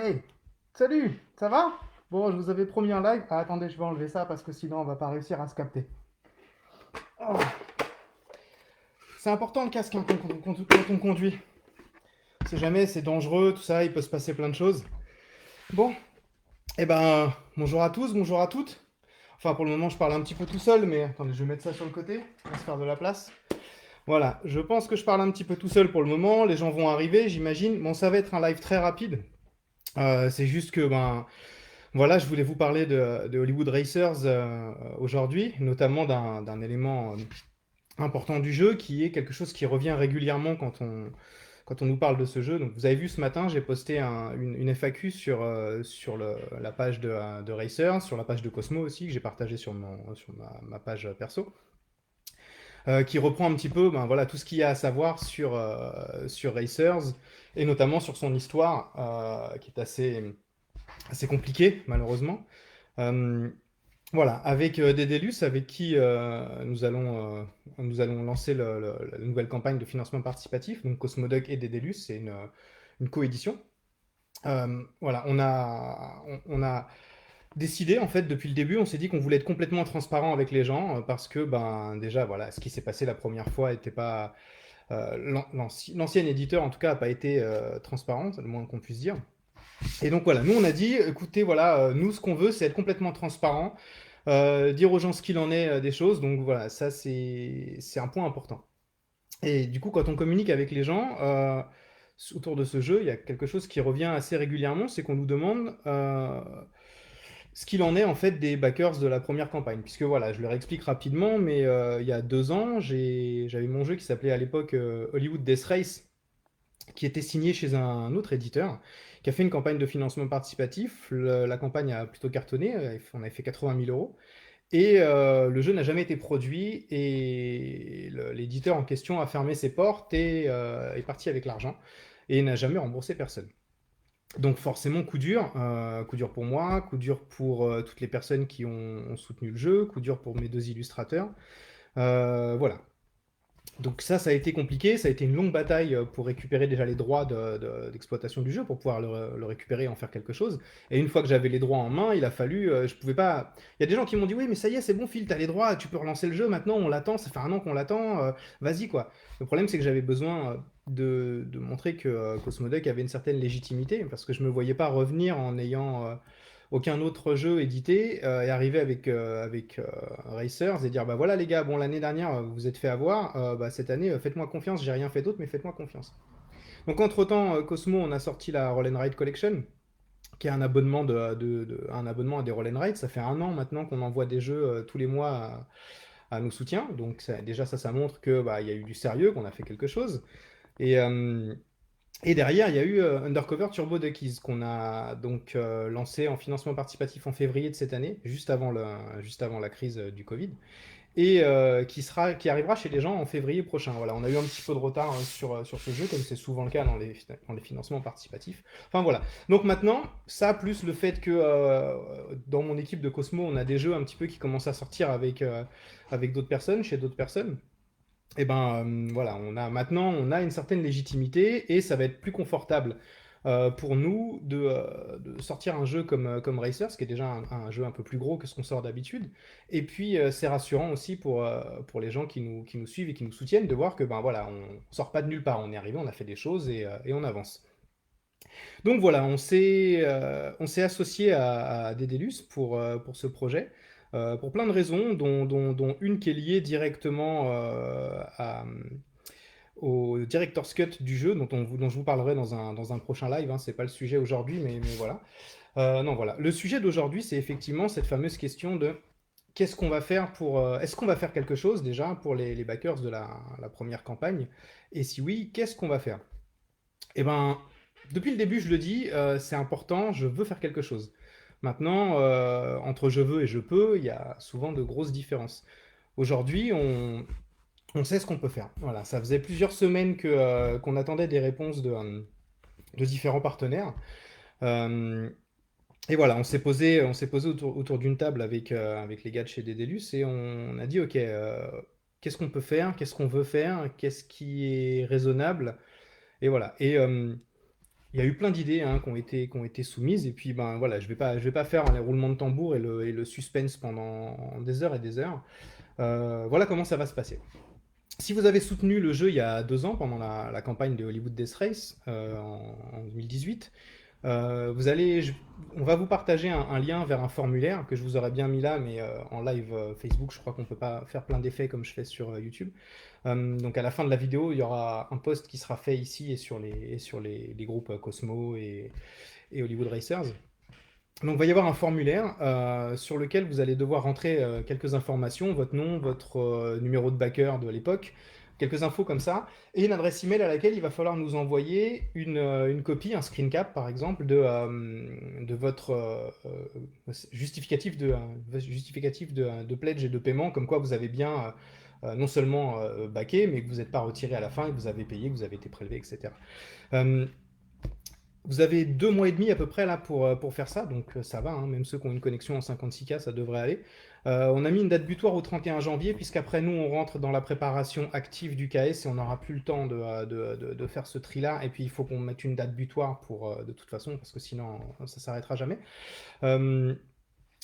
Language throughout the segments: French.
Hey, salut, ça va? Bon, je vous avais promis un live. Ah, attendez, je vais enlever ça parce que sinon on va pas réussir à se capter. Oh, c'est important le casque hein, quand on conduit. On sait jamais, c'est dangereux, tout ça, il peut se passer plein de choses. Bon, eh ben, bonjour à tous, bonjour à toutes. Enfin, pour le moment, je parle un petit peu tout seul, mais attendez, je vais mettre ça sur le côté, on va se faire de la place. Voilà, je pense que je parle un petit peu tout seul pour le moment. Les gens vont arriver, j'imagine. Bon, ça va être un live très rapide. C'est juste que, ben, voilà, je voulais vous parler de Hollywood Racers aujourd'hui, notamment d'un élément important du jeu qui est quelque chose qui revient régulièrement quand on nous parle de ce jeu. Donc, vous avez vu ce matin, j'ai posté une FAQ sur la page de Racers, sur la page de Cosmo aussi, que j'ai partagé sur ma page perso, qui reprend un petit peu ben, voilà, tout ce qu'il y a à savoir sur Racers et notamment sur son histoire qui est assez compliquée, malheureusement. Euh, voilà, avec Dédalus, avec qui nous allons lancer la nouvelle campagne de financement participatif, donc Cosmodoc et Dédalus, c'est une coédition. Voilà, on a décidé, en fait, depuis le début, on s'est dit qu'on voulait être complètement transparent avec les gens, parce que, ben, déjà, voilà, ce qui s'est passé la première fois n'était pas... l'ancien éditeur, en tout cas, n'a pas été transparent, c'est le moins qu'on puisse dire. Et donc voilà, nous on a dit, écoutez, voilà, nous ce qu'on veut c'est être complètement transparent, dire aux gens ce qu'il en est des choses, donc voilà, ça c'est un point important. Et du coup, quand on communique avec les gens autour de ce jeu, il y a quelque chose qui revient assez régulièrement, c'est qu'on nous demande ce qu'il en est en fait des backers de la première campagne. Puisque voilà, je leur explique rapidement, mais il y a 2 ans, j'avais mon jeu qui s'appelait à l'époque Hollywood Death Race, qui était signé chez un autre éditeur, qui a fait une campagne de financement participatif. La campagne a plutôt cartonné, on avait fait 80 000 euros. Et le jeu n'a jamais été produit et l'éditeur en question a fermé ses portes et est parti avec l'argent et n'a jamais remboursé personne. Donc forcément coup dur pour moi, coup dur pour toutes les personnes qui ont soutenu le jeu, coup dur pour mes 2 illustrateurs. Voilà, donc ça a été compliqué, ça a été une longue bataille pour récupérer déjà les droits d'exploitation du jeu, pour pouvoir le récupérer et en faire quelque chose. Et une fois que j'avais les droits en main, il a fallu, je pouvais pas... Il y a des gens qui m'ont dit, oui mais ça y est, c'est bon Phil, t'as les droits, tu peux relancer le jeu maintenant, on l'attend, ça fait un an qu'on l'attend, vas-y quoi. Le problème c'est que j'avais besoin de montrer que Cosmodec avait une certaine légitimité, parce que je me voyais pas revenir en ayant aucun autre jeu édité et arriver avec Racers et dire bah voilà les gars, bon l'année dernière vous vous êtes fait avoir, bah, cette année faites-moi confiance, j'ai rien fait d'autre mais faites-moi confiance. Donc entre temps Cosmo on a sorti la Roll and Ride Collection qui est un abonnement, un abonnement à des Roll and Ride, ça fait un an maintenant qu'on envoie des jeux tous les mois à nos soutiens, donc déjà ça montre que bah, y a eu du sérieux, qu'on a fait quelque chose. Et, euh, et derrière, il y a eu Undercover Turbo Duckies qu'on a donc lancé en financement participatif en février de cette année, juste avant la crise du Covid, et qui arrivera chez les gens en février prochain. Voilà, on a eu un petit peu de retard sur ce jeu, comme c'est souvent le cas dans les financements participatifs. Enfin voilà. Donc maintenant, ça plus le fait que dans mon équipe de Cosmo, on a des jeux un petit peu qui commencent à sortir avec d'autres personnes, chez d'autres personnes. Et ben voilà, maintenant on a une certaine légitimité et ça va être plus confortable pour nous de sortir un jeu comme Racer, ce qui est déjà un jeu un peu plus gros que ce qu'on sort d'habitude. Et puis c'est rassurant aussi pour les gens qui nous suivent et qui nous soutiennent de voir que ben voilà, on sort pas de nulle part, on est arrivé, on a fait des choses et on avance. Donc voilà, on s'est associé à Dédalus pour ce projet, pour plein de raisons, dont une qui est liée directement au Director's Cut du jeu, dont je vous parlerai dans un prochain live, hein, c'est pas le sujet aujourd'hui, mais voilà. Non, voilà. Le sujet d'aujourd'hui, c'est effectivement cette fameuse question de qu'est-ce qu'on va faire pour... est-ce qu'on va faire quelque chose déjà pour les backers de la première campagne? Et si oui, qu'est-ce qu'on va faire? Eh ben, depuis le début, je le dis, c'est important, je veux faire quelque chose. Maintenant, entre je veux et je peux, il y a souvent de grosses différences. Aujourd'hui, on sait ce qu'on peut faire. Voilà, ça faisait plusieurs semaines qu'on attendait des réponses de différents partenaires. Euh, et voilà, on s'est posé autour d'une table avec les gars de chez Dédalus et on a dit, ok, qu'est-ce qu'on peut faire, qu'est-ce qu'on veut faire, qu'est-ce qui est raisonnable, et voilà. il y a eu plein d'idées hein, qui ont été soumises, et puis ben voilà, je vais pas faire les roulements de tambour et le suspense pendant des heures et des heures. Voilà comment ça va se passer. Si vous avez soutenu le jeu il y a 2 ans, pendant la campagne de Hollywood Death Race en 2018, vous allez, on va vous partager un lien vers un formulaire que je vous aurais bien mis là, mais en live Facebook, je crois qu'on peut pas faire plein d'effets comme je fais sur YouTube. Donc à la fin de la vidéo, il y aura un post qui sera fait ici et sur les groupes Cosmo et Hollywood Racers. Donc il va y avoir un formulaire sur lequel vous allez devoir rentrer quelques informations, votre nom, votre numéro de backer de l'époque, quelques infos comme ça, et une adresse email à laquelle il va falloir nous envoyer une copie, un screen cap par exemple, de votre justificatif de pledge et de paiement, comme quoi vous avez bien non seulement backé, mais que vous n'êtes pas retiré à la fin et que vous avez payé, que vous avez été prélevé, etc. Euh, Vous avez 2 mois et demi à peu près là pour faire ça, donc ça va, hein, même ceux qui ont une connexion en 56K, ça devrait aller. On a mis une date butoir au 31 janvier, puisqu'après nous, on rentre dans la préparation active du KS et on n'aura plus le temps de faire ce tri-là. Et puis il faut qu'on mette une date butoir de toute façon, parce que sinon, ça s'arrêtera jamais. Euh,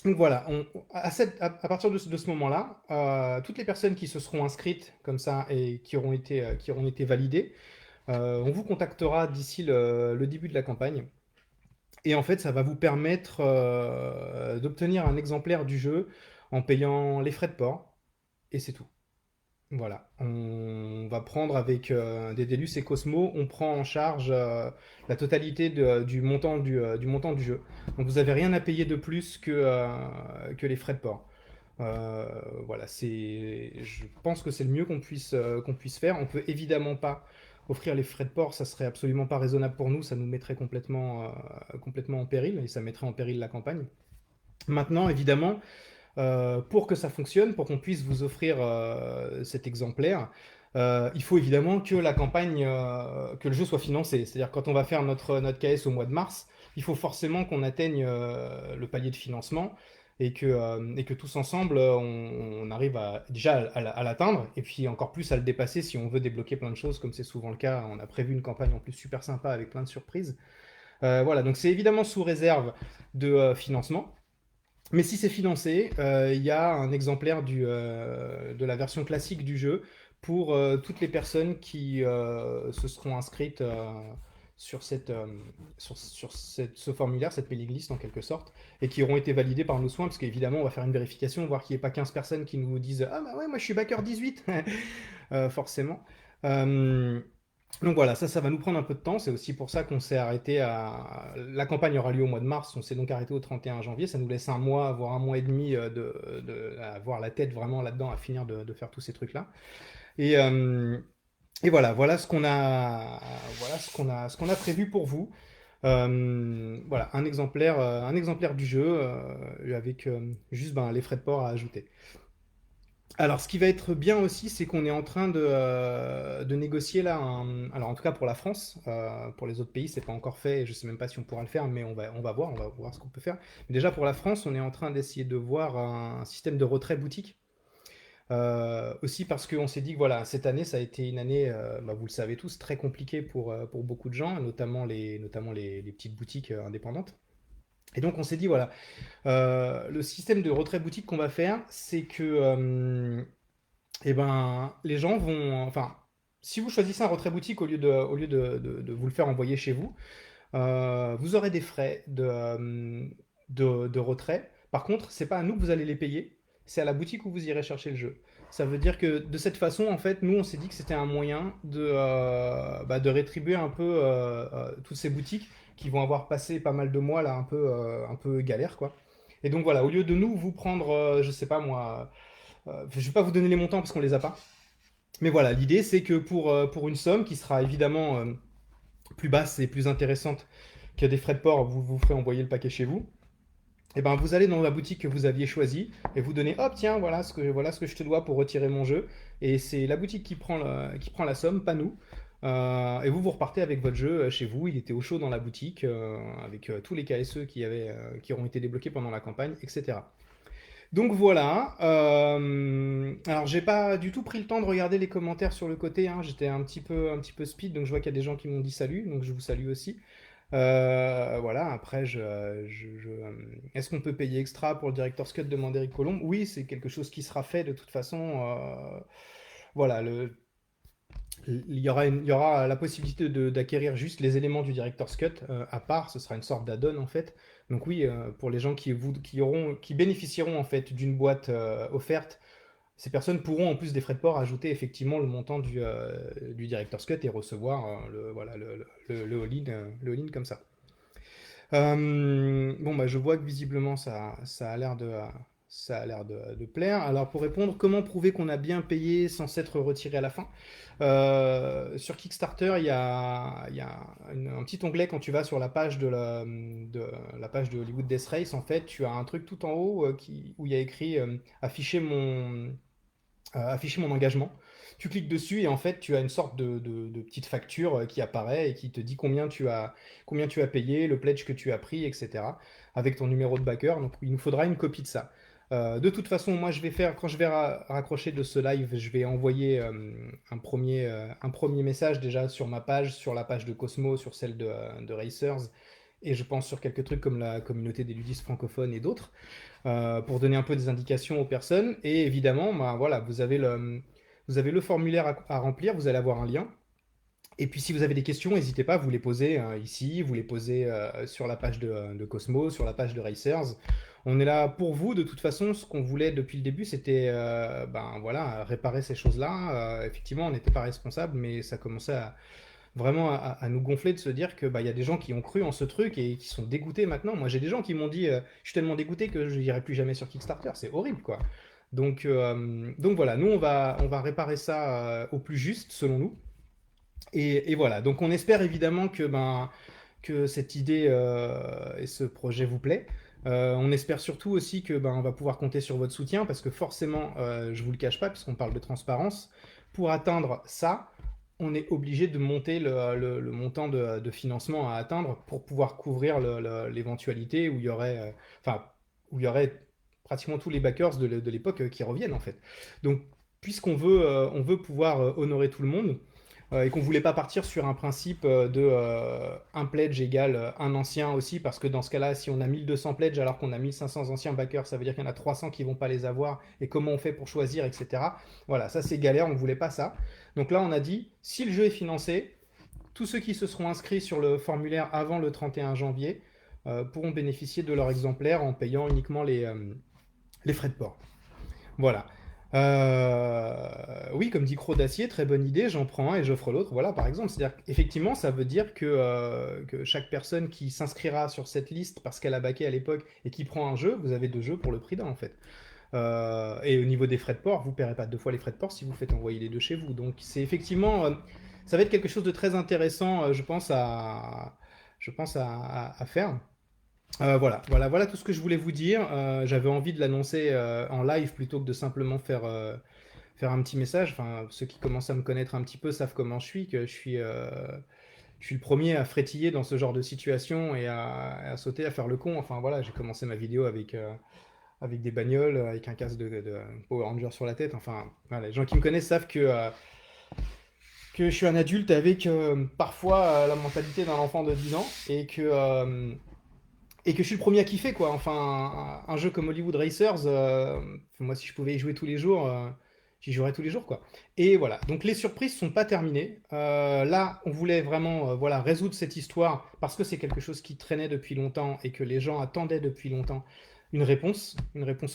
donc voilà, à partir de ce moment-là, toutes les personnes qui se seront inscrites comme ça et qui auront été validées, on vous contactera d'ici le début de la campagne. Et en fait, ça va vous permettre d'obtenir un exemplaire du jeu en payant les frais de port. Et c'est tout. Voilà. On va prendre avec Dédalus et Cosmo, on prend en charge la totalité du montant du jeu. Donc vous n'avez rien à payer de plus que les frais de port. Euh, voilà, je pense que c'est le mieux qu'on puisse faire. On peut évidemment pas offrir les frais de port, ça serait absolument pas raisonnable pour nous, ça nous mettrait complètement en péril et ça mettrait en péril la campagne. Maintenant, évidemment, pour que ça fonctionne, pour qu'on puisse vous offrir cet exemplaire, il faut évidemment que la campagne, que le jeu soit financé. C'est-à-dire quand on va faire notre KS au mois de mars, il faut forcément qu'on atteigne le palier de financement et que tous ensemble, on arrive déjà à l'atteindre et puis encore plus à le dépasser si on veut débloquer plein de choses, comme c'est souvent le cas. On a prévu une campagne en plus super sympa avec plein de surprises. Voilà, donc c'est évidemment sous réserve de financement. Mais si c'est financé, il y a un exemplaire de la version classique du jeu pour toutes les personnes qui se seront inscrites sur, ce formulaire, cette mailing list en quelque sorte, et qui auront été validées par nos soins, parce qu'évidemment, on va faire une vérification, voir qu'il n'y ait pas 15 personnes qui nous disent ah bah ouais, moi je suis backer 18, forcément. Euh, donc voilà, ça va nous prendre un peu de temps. C'est aussi pour ça qu'on s'est arrêté à. La campagne aura lieu au mois de mars, on s'est donc arrêté au 31 janvier. Ça nous laisse un mois, voire un mois et demi à avoir la tête vraiment là-dedans, à finir de faire tous ces trucs-là. Et, euh, et voilà ce qu'on a prévu pour vous. Voilà, un exemplaire du jeu avec juste ben, les frais de port à ajouter. Alors, ce qui va être bien aussi, c'est qu'on est en train de négocier là, alors en tout cas pour la France, pour les autres pays, c'est pas encore fait, et je sais même pas si on pourra le faire, mais on va voir ce qu'on peut faire. Mais déjà pour la France, on est en train d'essayer de voir un système de retrait boutique. Aussi parce qu'on s'est dit que voilà, cette année, ça a été une année, bah, vous le savez tous, très compliquée pour beaucoup de gens, notamment les petites boutiques indépendantes. Et donc on s'est dit, voilà, le système de retrait boutique qu'on va faire, c'est que eh ben, les gens vont. Enfin, si vous choisissez un retrait boutique au lieu de vous le faire envoyer chez vous, vous aurez des frais de retrait. Par contre, c'est pas à nous que vous allez les payer, c'est à la boutique où vous irez chercher le jeu. Ça veut dire que de cette façon, en fait, nous, on s'est dit que c'était un moyen de rétribuer un peu toutes ces boutiques qui vont avoir passé pas mal de mois là, un peu galère, quoi. Et donc voilà, au lieu de nous vous prendre, je sais pas moi, je vais pas vous donner les montants parce qu'on les a pas. Mais voilà, l'idée c'est que pour une somme qui sera évidemment plus basse et plus intéressante que des frais de port, vous vous ferez envoyer le paquet chez vous. Et ben vous allez dans la boutique que vous aviez choisie et vous donnez hop tiens voilà ce que je te dois pour retirer mon jeu et c'est la boutique qui prend la somme, pas nous. Et vous repartez avec votre jeu chez vous, il était au chaud dans la boutique avec tous les KSE qui auront été débloqués pendant la campagne, etc. Donc voilà. Alors j'ai pas du tout pris le temps de regarder les commentaires sur le côté, hein. J'étais un petit peu speed, donc je vois qu'il y a des gens qui m'ont dit salut, donc je vous salue aussi. Voilà, après, est-ce qu'on peut payer extra pour le Director's Cut de Mandéric Colombe? Oui, c'est quelque chose qui sera fait de toute façon. Voilà, il y aura la possibilité d'acquérir juste les éléments du Director's Cut à part, ce sera une sorte d'add-on en fait. Donc oui, pour les gens qui bénéficieront en fait d'une boîte offerte, ces personnes pourront en plus des frais de port ajouter effectivement le montant du Director's Cut et recevoir voilà, le all-in comme ça. Bon, bah, je vois que visiblement ça a l'air de plaire. Alors pour répondre, comment prouver qu'on a bien payé sans s'être retiré à la fin? Sur Kickstarter, il y a un petit onglet quand tu vas sur la page de la page de Hollywood Death Race. En fait, tu as un truc tout en haut où il y a écrit afficher mon engagement. Tu cliques dessus et en fait, tu as une sorte de petite facture qui apparaît et qui te dit combien tu as payé, le pledge que tu as pris, etc. avec ton numéro de backer. Donc, il nous faudra une copie de ça. De toute façon, moi, quand je vais raccrocher de ce live, je vais envoyer un premier message déjà sur ma page, sur la page de Cosmo, sur celle de Racers, et je pense sur quelques trucs comme la communauté des ludistes francophones et d'autres pour donner un peu des indications aux personnes. Et évidemment, bah, voilà, vous avez le formulaire à remplir, vous allez avoir un lien. Et puis si vous avez des questions, n'hésitez pas, vous les posez ici, vous les posez sur la page de Cosmo, sur la page de Racers. On est là pour vous, de toute façon, ce qu'on voulait depuis le début, c'était ben, voilà, réparer ces choses-là. Effectivement, on n'était pas responsable, mais ça commençait vraiment à nous gonfler de se dire que bah, y a des gens qui ont cru en ce truc et qui sont dégoûtés maintenant. Moi, j'ai des gens qui m'ont dit je suis tellement dégoûté que je n'irai plus jamais sur Kickstarter. C'est horrible, quoi. Donc voilà, nous, on va réparer ça au plus juste, selon nous. Et voilà, donc on espère évidemment que cette idée et ce projet vous plaît. On espère surtout aussi que on va pouvoir compter sur votre soutien parce que forcément, je vous le cache pas, puisqu'on parle de transparence, pour atteindre ça, on est obligé de monter le montant de financement à atteindre pour pouvoir couvrir l'éventualité enfin, où il y aurait pratiquement tous les backers de l'époque qui reviennent en fait. Donc, puisqu'on veut pouvoir honorer tout le monde, et qu'on voulait pas partir sur un principe de un pledge égale un ancien aussi, parce que dans ce cas-là, si on a 1200 pledges alors qu'on a 1500 anciens backers, ça veut dire qu'il y en a 300 qui vont pas les avoir, et comment on fait pour choisir, etc. Voilà, ça c'est galère, on voulait pas ça. Donc là, on a dit, si le jeu est financé, tous ceux qui se seront inscrits sur le formulaire avant le 31 janvier pourront bénéficier de leur exemplaire en payant uniquement les frais de port. Voilà. Oui, comme dit Croc d'Acier, très bonne idée, j'en prends un et j'offre l'autre. Voilà, par exemple. C'est-à-dire qu'effectivement, ça veut dire que chaque personne qui s'inscrira sur cette liste parce qu'elle a baqué à l'époque et qui prend un jeu, vous avez 2 jeux pour le prix d'un, en fait. Et au niveau des frais de port, vous ne paierez pas 2 fois les frais de port si vous faites envoyer les deux chez vous. Donc, c'est effectivement, ça va être quelque chose de très intéressant, je pense, à faire. Voilà tout ce que je voulais vous dire. J'avais envie de l'annoncer en live plutôt que de simplement faire un petit message. Enfin, ceux qui commencent à me connaître un petit peu savent comment je suis, que je suis le premier à frétiller dans ce genre de situation et à sauter, à faire le con. Enfin voilà, j'ai commencé ma vidéo avec des bagnoles, avec un casque de Power Ranger sur la tête. Enfin, voilà, les gens qui me connaissent savent que je suis un adulte avec parfois la mentalité d'un enfant de 10 ans et que je suis le premier à kiffer, quoi. Enfin, un jeu comme Hollywood Racers, moi, si je pouvais y jouer tous les jours, j'y jouerais tous les jours, quoi. Et voilà. Donc, les surprises sont pas terminées. Là, on voulait vraiment, voilà, résoudre cette histoire parce que c'est quelque chose qui traînait depuis longtemps et que les gens attendaient depuis longtemps une réponse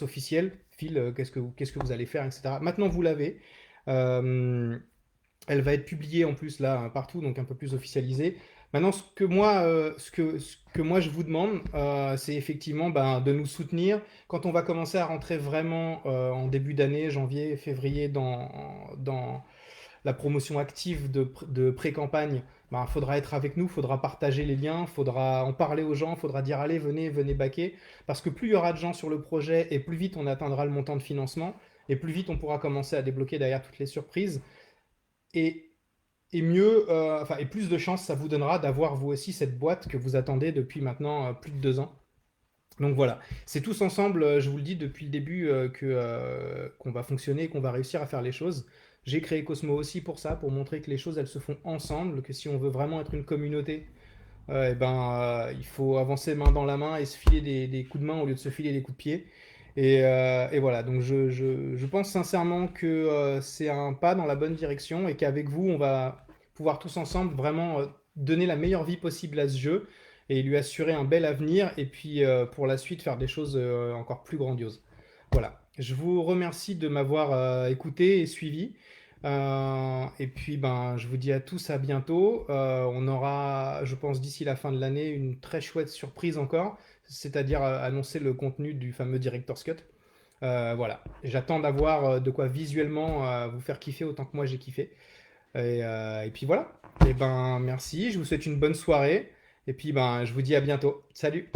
officielle. Phil, qu'est-ce que vous allez faire, etc. Maintenant, vous l'avez. Euh, Elle va être publiée en plus là partout, donc un peu plus officialisée. Maintenant, ce que moi je vous demande, c'est effectivement ben, de nous soutenir quand on va commencer à rentrer vraiment en début d'année, janvier, février, dans la promotion active de pré-campagne. Ben, faudra être avec nous, faudra partager les liens, faudra en parler aux gens, faudra dire allez, venez backer, parce que plus il y aura de gens sur le projet et plus vite on atteindra le montant de financement et plus vite on pourra commencer à débloquer derrière toutes les surprises. Et, et mieux, enfin, et plus de chances ça vous donnera d'avoir vous aussi cette boîte que vous attendez depuis maintenant plus de 2 ans. Donc voilà, c'est tous ensemble, je vous le dis depuis le début, qu'on va fonctionner, qu'on va réussir à faire les choses. J'ai créé Cosmo aussi pour ça, pour montrer que les choses elles se font ensemble, que si on veut vraiment être une communauté, et ben, il faut avancer main dans la main et se filer des coups de main au lieu de se filer des coups de pied. Et voilà, donc je pense sincèrement que c'est un pas dans la bonne direction et qu'avec vous, on va pouvoir tous ensemble vraiment donner la meilleure vie possible à ce jeu et lui assurer un bel avenir et puis pour la suite faire des choses encore plus grandioses. Voilà, je vous remercie de m'avoir écouté et suivi. Et puis ben, je vous dis à tous à bientôt. On aura, je pense, d'ici la fin de l'année, une très chouette surprise encore, c'est-à-dire annoncer le contenu du fameux Director's Cut. Voilà, j'attends d'avoir de quoi visuellement vous faire kiffer autant que moi j'ai kiffé. Et puis voilà. Et ben merci, je vous souhaite une bonne soirée. Et puis ben je vous dis à bientôt. Salut!